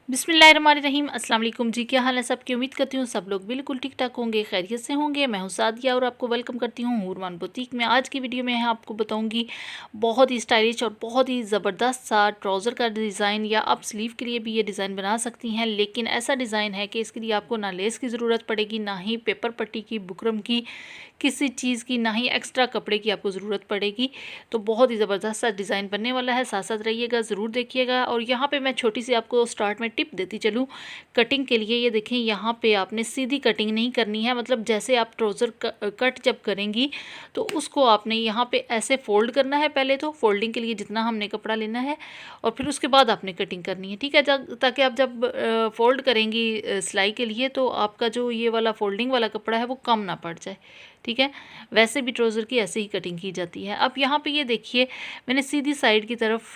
बिस्मिल्लाहिर्रहमानिर्रहीम। अस्सलाम वालेकुम जी, क्या हाल है सबकी। उम्मीद करती हूँ सब लोग बिल्कुल ठीक ठाक होंगे, खैरियत से होंगे। मैं हूँ सादिया और आपको वेलकम करती हूँ हूरमान बुटीक में। आज की वीडियो में आपको बताऊँगी बहुत ही स्टाइलिश और बहुत ही ज़बरदस्त सा ट्राउज़र का डिज़ाइन, या आप स्लीव के लिए भी ये डिज़ाइन बना सकती हैं। लेकिन ऐसा डिज़ाइन है कि इसके लिए आपको ना लेस की ज़रूरत पड़ेगी, ना ही पेपर पट्टी की, बुकरम की, किसी चीज़ की, ना ही एक्स्ट्रा कपड़े की आपको ज़रूरत पड़ेगी। तो बहुत ही ज़बरदस्त सा डिज़ाइन बनने वाला है, साथ साथ रहिएगा, ज़रूर देखिएगा। और यहाँ पे मैं छोटी सी आपको स्टार्ट में टिप देती चलूँ कटिंग के लिए। ये देखें, यहाँ पे आपने सीधी कटिंग नहीं करनी है, मतलब जैसे आप ट्राउज़र कट जब करेंगी तो उसको आपने यहाँ पे ऐसे फोल्ड करना है। पहले तो फोल्डिंग के लिए जितना हमने कपड़ा लेना है और फिर उसके बाद आपने कटिंग करनी है, ठीक है। ताकि आप जब फोल्ड करेंगी सिलाई के लिए तो आपका जो ये वाला फोल्डिंग वाला कपड़ा है वो कम ना पड़ जाए, ठीक है। वैसे भी ट्राउज़र की ऐसे ही कटिंग की जाती है। अब यहाँ पे ये देखिए, मैंने सीधी साइड की तरफ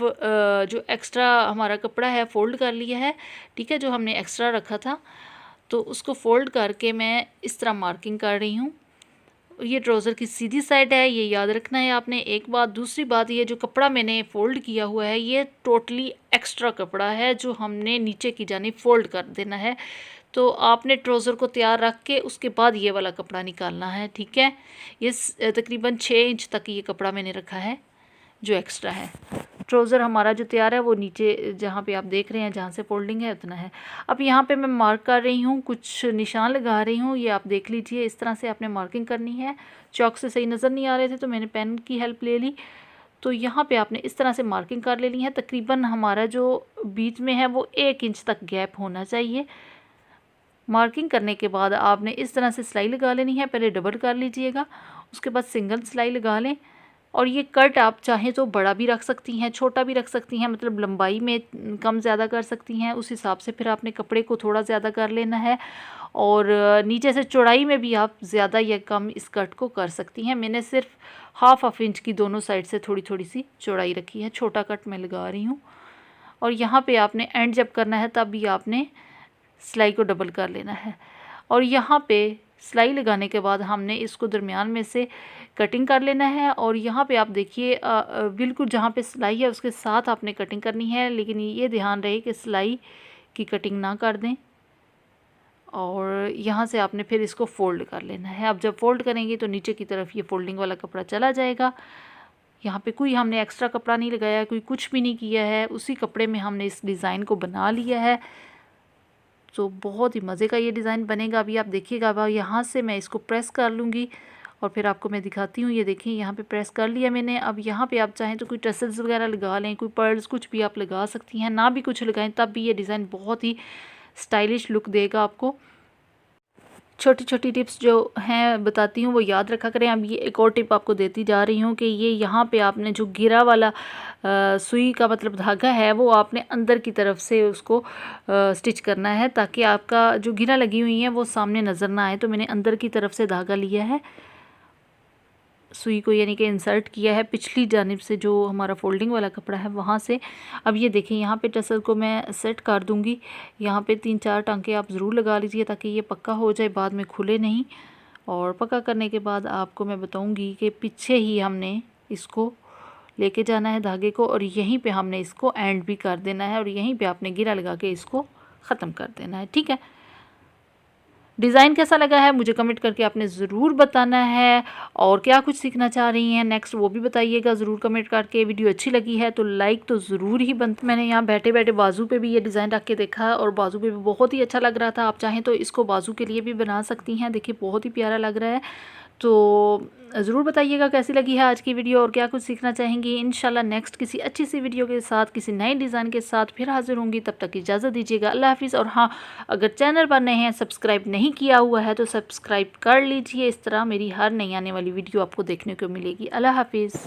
जो एक्स्ट्रा हमारा कपड़ा है फ़ोल्ड कर लिया है, ठीक है, जो हमने एक्स्ट्रा रखा था। तो उसको फ़ोल्ड करके मैं इस तरह मार्किंग कर रही हूँ। ये ट्राउज़र की सीधी साइड है, ये याद रखना है आपने। एक बात, दूसरी बात, ये जो कपड़ा मैंने फ़ोल्ड किया हुआ है ये टोटली एक्स्ट्रा कपड़ा है जो हमने नीचे की जानिब फ़ोल्ड कर देना है। तो आपने ट्राउज़र को तैयार रख के उसके बाद ये वाला कपड़ा निकालना है, ठीक है। ये तकरीबन 6 इंच तक ये कपड़ा मैंने रखा है जो एक्स्ट्रा है। ट्राउज़र हमारा जो तैयार है वो नीचे जहाँ पे आप देख रहे हैं जहाँ से फोल्डिंग है उतना है। अब यहाँ पे मैं मार्क कर रही हूँ, कुछ निशान लगा रही हूँ, ये आप देख लीजिए। इस तरह से आपने मार्किंग करनी है। चौक से सही नज़र नहीं आ रहे थे तो मैंने पेन की हेल्प ले ली। तो यहाँ पे आपने इस तरह से मार्किंग कर लेनी है। तकरीबन हमारा जो बीच में है वो 1 इंच तक गैप होना चाहिए। मार्किंग करने के बाद आपने इस तरह से सिलाई लगा लेनी है। पहले डबल कर लीजिएगा, उसके बाद सिंगल सिलाई लगा लें। और ये कट आप चाहें तो बड़ा भी रख सकती हैं, छोटा भी रख सकती हैं, मतलब लंबाई में कम ज़्यादा कर सकती हैं। उस हिसाब से फिर आपने कपड़े को थोड़ा ज़्यादा कर लेना है। और नीचे से चौड़ाई में भी आप ज़्यादा या कम इस कट को कर सकती हैं। मैंने सिर्फ हाफ इंच की दोनों साइड से थोड़ी थोड़ी सी चौड़ाई रखी है। छोटा कट मैं लगा रही हूँ। और यहाँ पे आपने एंड जब करना है तब भी आपने सिलाई को डबल कर लेना है। और यहाँ पे सिलाई लगाने के बाद हमने इसको दरमियान में से कटिंग कर लेना है। और यहाँ पे आप देखिए बिल्कुल जहाँ पे सिलाई है उसके साथ आपने कटिंग करनी है, लेकिन ये ध्यान रहे कि सिलाई की कटिंग ना कर दें। और यहाँ से आपने फिर इसको फ़ोल्ड कर लेना है। अब जब फ़ोल्ड करेंगे तो नीचे की तरफ ये फ़ोल्डिंग वाला कपड़ा चला जाएगा। यहाँ पे कोई हमने एक्स्ट्रा कपड़ा नहीं लगाया, कोई कुछ भी नहीं किया है, उसी कपड़े में हमने इस डिज़ाइन को बना लिया है। तो बहुत ही मज़े का ये डिज़ाइन बनेगा। अभी आप देखिएगा, अब यहाँ से मैं इसको प्रेस कर लूँगी और फिर आपको मैं दिखाती हूँ। ये देखें, यहाँ पे प्रेस कर लिया मैंने। अब यहाँ पे आप चाहें तो कोई टसल्स वगैरह लगा लें, कोई पर्ल्स, कुछ भी आप लगा सकती हैं। ना भी कुछ लगाएं तब भी ये डिज़ाइन बहुत ही स्टाइलिश लुक देगा आपको। छोटी छोटी टिप्स जो हैं बताती हूँ वो याद रखा करें। अब ये एक और टिप आपको देती जा रही हूँ कि ये यहाँ पे आपने जो गिरा वाला सुई का मतलब धागा है वो आपने अंदर की तरफ से उसको स्टिच करना है, ताकि आपका जो गिरा लगी हुई है वो सामने नज़र ना आए। तो मैंने अंदर की तरफ से धागा लिया है, सुई को यानी कि इंसर्ट किया है पिछली जानिब से जो हमारा फोल्डिंग वाला कपड़ा है वहाँ से। अब ये देखें, यहाँ पे टसल को मैं सेट कर दूँगी। यहाँ पे 3-4 टांके आप ज़रूर लगा लीजिए ताकि ये पक्का हो जाए, बाद में खुले नहीं। और पक्का करने के बाद आपको मैं बताऊँगी कि पीछे ही हमने इसको लेके जाना है धागे को, और यहीं पर हमने इसको एंड भी कर देना है, और यहीं पर आपने गिरा लगा के इसको ख़त्म कर देना है, ठीक है। डिज़ाइन कैसा लगा है मुझे कमेंट करके आपने ज़रूर बताना है। और क्या कुछ सीखना चाह रही हैं नेक्स्ट वो भी बताइएगा ज़रूर कमेंट करके। वीडियो अच्छी लगी है तो लाइक तो ज़रूर ही बनता। मैंने यहाँ बैठे बैठे बाजू पे भी ये डिज़ाइन रख के देखा और बाजू पे भी बहुत ही अच्छा लग रहा था। आप चाहें तो इसको बाजू के लिए भी बना सकती हैं। देखिए बहुत ही प्यारा लग रहा है। तो ज़रूर बताइएगा कैसी लगी है आज की वीडियो और क्या कुछ सीखना चाहेंगी। इंशाल्लाह नेक्स्ट किसी अच्छी सी वीडियो के साथ, किसी नए डिज़ाइन के साथ फिर हाज़िर होंगी। तब तक इजाज़त दीजिएगा। अल्लाह हाफ़िज़। और हाँ, अगर चैनल पर नए हैं, सब्सक्राइब नहीं किया हुआ है तो सब्सक्राइब कर लीजिए। इस तरह मेरी हर नई आने वाली वीडियो आपको देखने को मिलेगी। अल्लाह हाफ़िज़।